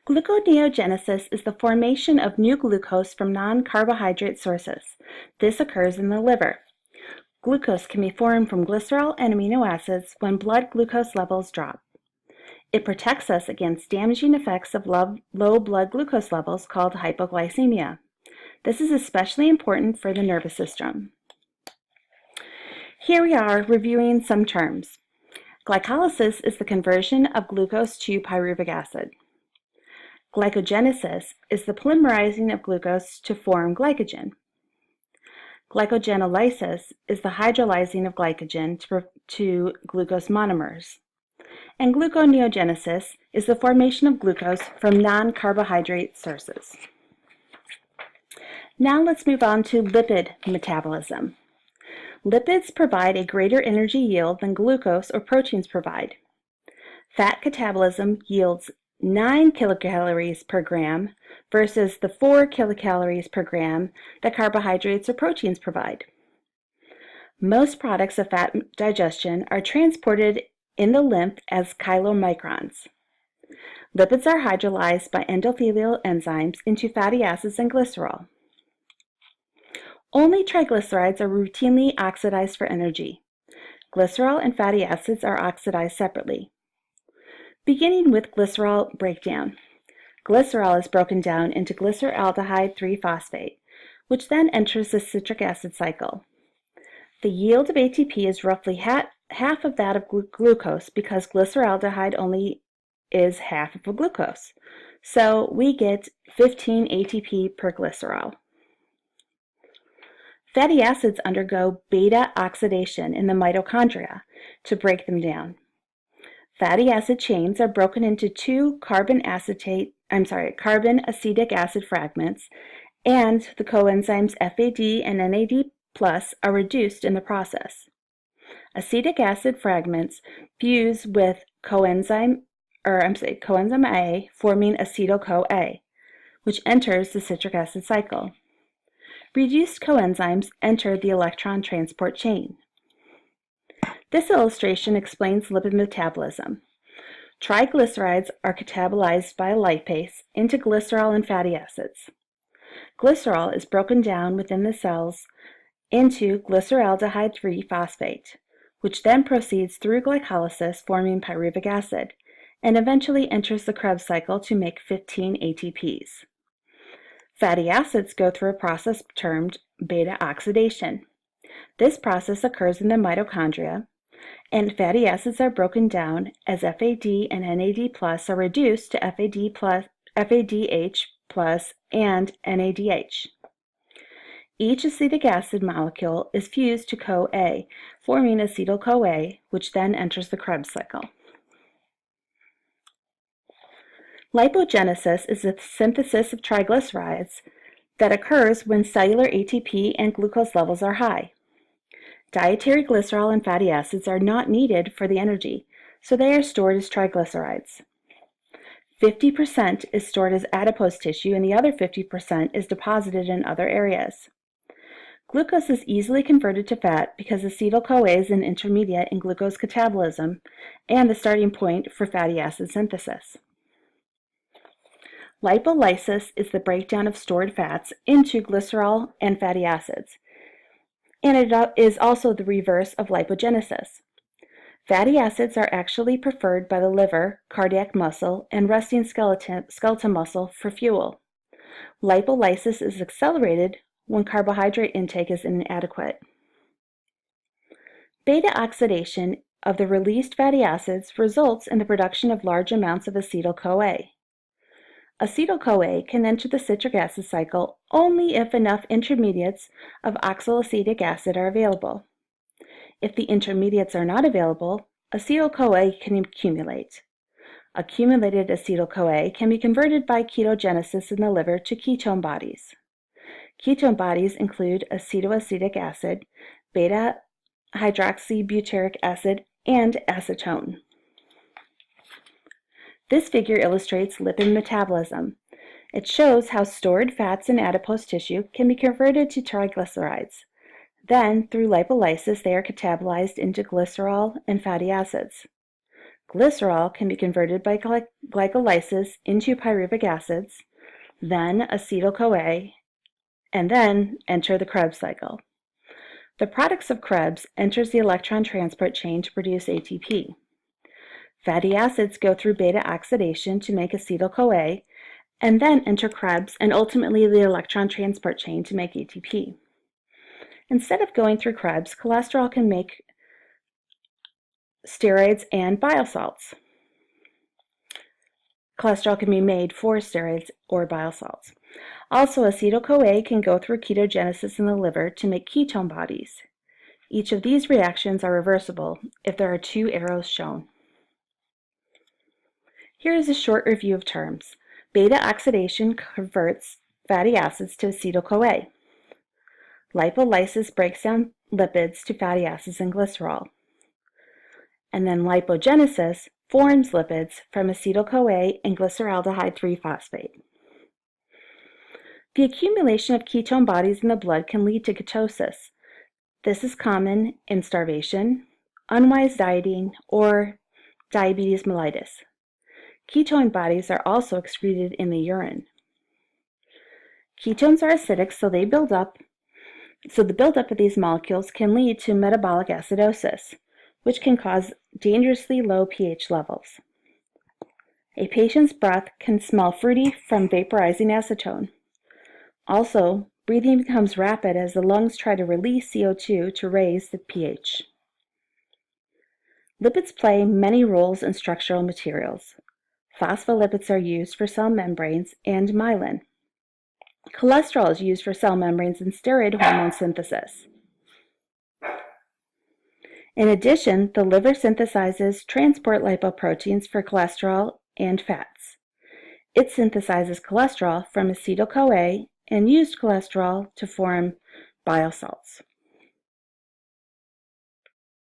Gluconeogenesis is the formation of new glucose from non-carbohydrate sources. This occurs in the liver. Glucose can be formed from glycerol and amino acids when blood glucose levels drop. It protects us against damaging effects of low blood glucose levels called hypoglycemia. This is especially important for the nervous system. Here we are reviewing some terms. Glycolysis is the conversion of glucose to pyruvic acid. Glycogenesis is the polymerizing of glucose to form glycogen. Glycogenolysis is the hydrolyzing of glycogen to glucose monomers. And gluconeogenesis is the formation of glucose from non-carbohydrate sources. Now let's move on to lipid metabolism. Lipids provide a greater energy yield than glucose or proteins provide. Fat catabolism yields 9 kilocalories per gram versus the 4 kilocalories per gram that carbohydrates or proteins provide. Most products of fat digestion are transported in the lymph as chylomicrons. Lipids are hydrolyzed by endothelial enzymes into fatty acids and glycerol. Only triglycerides are routinely oxidized for energy. Glycerol and fatty acids are oxidized separately. Beginning with glycerol breakdown. Glycerol is broken down into glyceraldehyde 3-phosphate, which then enters the citric acid cycle. The yield of ATP is roughly half of that of glucose because glyceraldehyde only is half of a glucose. So we get 15 ATP per glycerol. Fatty acids undergo beta oxidation in the mitochondria to break them down. Fatty acid chains are broken into two carbon acetic acid fragments, and the coenzymes FAD and NAD+ are reduced in the process. Acetic acid fragments fuse with coenzyme A, forming Acetyl CoA, which enters the citric acid cycle. Reduced coenzymes enter the electron transport chain. This illustration explains lipid metabolism. Triglycerides are catabolized by a lipase into glycerol and fatty acids. Glycerol is broken down within the cells into glyceraldehyde 3-phosphate, which then proceeds through glycolysis, forming pyruvic acid, and eventually enters the Krebs cycle to make 15 ATPs. Fatty acids go through a process termed beta oxidation. This process occurs in the mitochondria, and fatty acids are broken down as FAD and NAD+ are reduced to FADH+ and NADH. Each acetic acid molecule is fused to CoA, forming acetyl CoA, which then enters the Krebs cycle. Lipogenesis is the synthesis of triglycerides that occurs when cellular ATP and glucose levels are high. Dietary glycerol and fatty acids are not needed for the energy, so they are stored as triglycerides. 50% is stored as adipose tissue and the other 50% is deposited in other areas. Glucose is easily converted to fat because acetyl CoA is an intermediate in glucose catabolism and the starting point for fatty acid synthesis. Lipolysis is the breakdown of stored fats into glycerol and fatty acids, and it is also the reverse of lipogenesis. Fatty acids are actually preferred by the liver, cardiac muscle, and resting skeletal muscle for fuel. Lipolysis is accelerated when carbohydrate intake is inadequate. Beta oxidation of the released fatty acids results in the production of large amounts of acetyl CoA. Acetyl CoA can enter the citric acid cycle only if enough intermediates of oxaloacetic acid are available. If the intermediates are not available, acetyl CoA can accumulate. Accumulated acetyl CoA can be converted by ketogenesis in the liver to ketone bodies. Ketone bodies include acetoacetic acid, beta-hydroxybutyric acid, and acetone. This figure illustrates lipid metabolism. It shows how stored fats in adipose tissue can be converted to triglycerides. Then, through lipolysis, they are catabolized into glycerol and fatty acids. Glycerol can be converted by glycolysis into pyruvic acids, then acetyl CoA, and then enter the Krebs cycle. The products of Krebs enters the electron transport chain to produce ATP. Fatty acids go through beta oxidation to make acetyl CoA, and then enter Krebs and ultimately the electron transport chain to make ATP. Instead of going through Krebs, cholesterol can make steroids and bile salts. Cholesterol can be made for steroids or bile salts. Also, acetyl CoA can go through ketogenesis in the liver to make ketone bodies. Each of these reactions are reversible if there are two arrows shown. Here is a short review of terms. Beta oxidation converts fatty acids to acetyl CoA. Lipolysis breaks down lipids to fatty acids and glycerol. And then lipogenesis forms lipids from acetyl CoA and glyceraldehyde 3-phosphate. The accumulation of ketone bodies in the blood can lead to ketosis. This is common in starvation, unwise dieting, or diabetes mellitus. Ketone bodies are also excreted in the urine. Ketones are acidic, so they build up. So the buildup of these molecules can lead to metabolic acidosis, which can cause dangerously low pH levels. A patient's breath can smell fruity from vaporizing acetone. Also, breathing becomes rapid as the lungs try to release CO2 to raise the pH. Lipids play many roles in structural materials. Phospholipids are used for cell membranes and myelin. Cholesterol is used for cell membranes and steroid hormone synthesis. In addition, the liver synthesizes transport lipoproteins for cholesterol and fats. It synthesizes cholesterol from acetyl CoA and used cholesterol to form bile salts.